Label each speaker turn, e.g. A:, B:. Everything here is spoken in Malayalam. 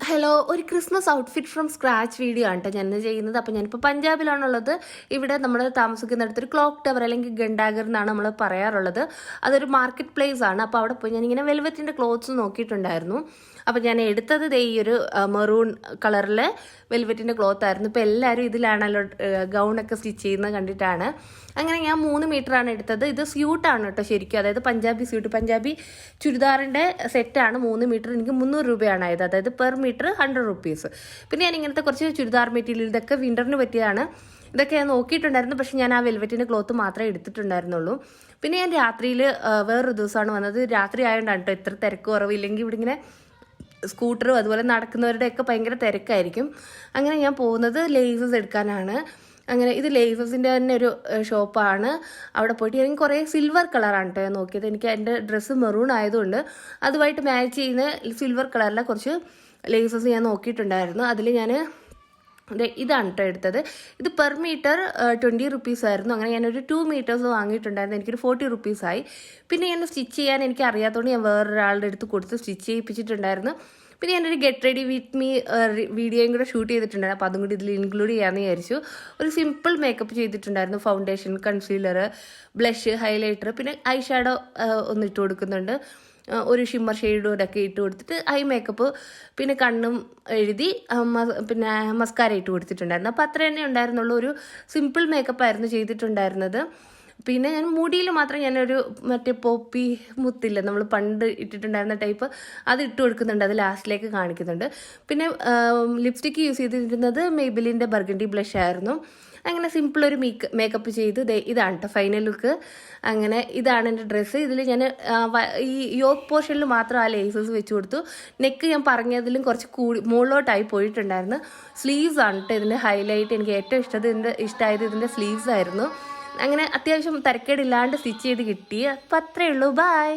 A: ഹലോ, ഒരു Christmas outfit from scratch video ആണ് കേട്ടോ ഞാൻ ചെയ്യുന്നത്. അപ്പോൾ ഞാനിപ്പോൾ പഞ്ചാബിലാണുള്ളത്. ഇവിടെ നമ്മൾ താമസിക്കുന്നിടത്തൊരു ക്ലോക്ക് ടവർ അല്ലെങ്കിൽ ഗണ്ടാഗർ എന്നാണ് നമ്മൾ പറയാറുള്ളത്. അതൊരു മാർക്കറ്റ് പ്ലേസ് ആണ്. അപ്പോൾ അവിടെ പോയി ഞാനിങ്ങനെ വെൽവെറ്റിൻ്റെ ക്ലോത്ത്സ് നോക്കിയിട്ടുണ്ടായിരുന്നു. അപ്പോൾ ഞാൻ എടുത്തത് ഈ ഒരു മെറൂൺ കളറിലെ വെൽവെറ്റിൻ്റെ ക്ലോത്ത് ആയിരുന്നു. ഇപ്പോൾ എല്ലാവരും ഇതിലാണല്ലോ ഗൗണൊക്കെ സ്റ്റിച്ച് ചെയ്യുന്നത് കണ്ടിട്ടാണ്. അങ്ങനെ ഞാൻ 3 മീറ്ററാണ് എടുത്തത്. ഇത് സ്യൂട്ടാണ് കേട്ടോ ശരിക്കും, അതായത് പഞ്ചാബി സ്യൂട്ട്, പഞ്ചാബി ചുരിദാറിൻ്റെ സെറ്റാണ്. 3 മീറ്റർ എനിക്ക് 300 രൂപയാണ് ആയത്, അതായത് പെർ മീറ്റർ 100 റുപ്പീസ്. പിന്നെ ഞാൻ ഇങ്ങനത്തെ കുറച്ച് ചുരിദാർ മെറ്റീരിയൽ, ഇതൊക്കെ വിൻ്ററിന് പറ്റിയതാണ്. ഇതൊക്കെ ഞാൻ നോക്കിയിട്ടുണ്ടായിരുന്നു, പക്ഷേ ഞാൻ ആ വെൽവെറ്റിൻ്റെ ക്ലോത്ത് മാത്രമേ എടുത്തിട്ടുണ്ടായിരുന്നുള്ളൂ. പിന്നെ ഞാൻ രാത്രിയിൽ വേറൊരു ദിവസമാണ് വന്നത്. രാത്രി ആയതുകൊണ്ടാണ് കേട്ടോ ഇത്ര തിരക്ക് കുറവ്. ഇല്ലെങ്കിൽ ഇവിടെ ഇങ്ങനെ സ്കൂട്ടറും അതുപോലെ നടക്കുന്നവരുടെയൊക്കെ ഭയങ്കര തിരക്കായിരിക്കും. അങ്ങനെ ഞാൻ പോകുന്നത് ലേസസ് എടുക്കാനാണ്. അങ്ങനെ ഇത് ലേസസിൻ്റെ തന്നെ ഒരു ഷോപ്പാണ്. അവിടെ പോയിട്ട് എനിക്ക് കുറേ സിൽവർ കളറാണ് കേട്ടോ ഞാൻ നോക്കിയത്. എനിക്ക് എൻ്റെ ഡ്രസ്സ് മെറൂൺ ആയതുകൊണ്ട് അതുമായിട്ട് മാച്ച് ചെയ്യുന്ന സിൽവർ കളറിലെ കുറച്ച് ലേസസ് ഞാൻ നോക്കിയിട്ടുണ്ടായിരുന്നു. അതിൽ ഞാൻ ഇതാണ് കേട്ടോ എടുത്തത്. ഇത് പെർ മീറ്റർ 20 റുപ്പീസ് ആയിരുന്നു. അങ്ങനെ ഞാനൊരു 2 മീറ്റേഴ്സ് വാങ്ങിയിട്ടുണ്ടായിരുന്നു. എനിക്കൊരു 40 റുപ്പീസായി. പിന്നെ ഞാൻ സ്റ്റിച്ച് ചെയ്യാൻ എനിക്ക് അറിയാത്തതുകൊണ്ട് ഞാൻ വേറൊരാളുടെ അടുത്ത് കൊടുത്ത് സ്റ്റിച്ച് ചെയ്യിപ്പിച്ചിട്ടുണ്ടായിരുന്നു. പിന്നെ ഞാനൊരു ഗെറ്റ് റെഡി വിത്ത് മീ വീഡിയോയും കൂടെ ഷൂട്ട് ചെയ്തിട്ടുണ്ടായിരുന്നു. അപ്പോൾ അതും കൂടി ഇതിൽ ഇൻക്ലൂഡ് ചെയ്യാമെന്ന് വിചാരിച്ചു. ഒരു സിമ്പിൾ മേക്കപ്പ് ചെയ്തിട്ടുണ്ടായിരുന്നു. ഫൗണ്ടേഷൻ, കൺസീലർ, ബ്ലഷ്, ഹൈലൈറ്റർ, പിന്നെ ഐ ഷാഡോ ഒന്ന് ഇട്ട് കൊടുക്കുന്നുണ്ട്. ഒരു ഷിമ്മർ ഷെയ്ഡോടൊക്കെ ഇട്ട് കൊടുത്തിട്ട് ഐ മേക്കപ്പ്, പിന്നെ കണ്ണും എഴുതി, പിന്നെ മസ്കാര ഇട്ട് കൊടുത്തിട്ടുണ്ടായിരുന്നു. അപ്പോൾ അത്ര തന്നെ ഉണ്ടായിരുന്നുള്ളൂ. ഒരു സിമ്പിൾ മേക്കപ്പായിരുന്നു ചെയ്തിട്ടുണ്ടായിരുന്നത്. പിന്നെ ഞാൻ മുടിയിൽ മാത്രം ഞാനൊരു മറ്റേ പോപ്പി മുത്തില്ല, നമ്മൾ പണ്ട് ഇട്ടിട്ടുണ്ടായിരുന്ന ടൈപ്പ്, അത് ഇട്ട് കൊടുക്കുന്നുണ്ട്. അത് ലാസ്റ്റിലേക്ക് കാണിക്കുന്നുണ്ട്. പിന്നെ ലിപ്സ്റ്റിക്ക് യൂസ് ചെയ്തിരുന്നത് മെയ്ബിലിൻ്റെ ബർഗണ്ടി ബ്ലഷ് ആയിരുന്നു. അങ്ങനെ സിമ്പിൾ ഒരു മേക്കപ്പ് ചെയ്ത് ഇതാണ് കേട്ടോ ഫൈനൽ ലുക്ക്. അങ്ങനെ ഇതാണ് എൻ്റെ ഡ്രസ്സ്. ഇതിൽ ഞാൻ ഈ യോക്ക് പോർഷനിൽ മാത്രം ആ ലേസസ് വെച്ച് കൊടുത്തു. നെക്ക് ഞാൻ പറഞ്ഞതിലും കുറച്ച് മുകളിലോട്ടായി പോയിട്ടുണ്ടായിരുന്നു. സ്ലീവ്സ് ആണ് കേട്ടോ ഇതിൻ്റെ ഹൈലൈറ്റ്. എനിക്ക് ഏറ്റവും ഇഷ്ടമായത് ഇതിൻ്റെ സ്ലീവ്സ് ആയിരുന്നു. അങ്ങനെ അത്യാവശ്യം തരക്കേടില്ലാണ്ട് സ്റ്റിച്ച് ചെയ്ത് കിട്ടി. അപ്പം അത്രയേ ഉള്ളൂ. ബൈ.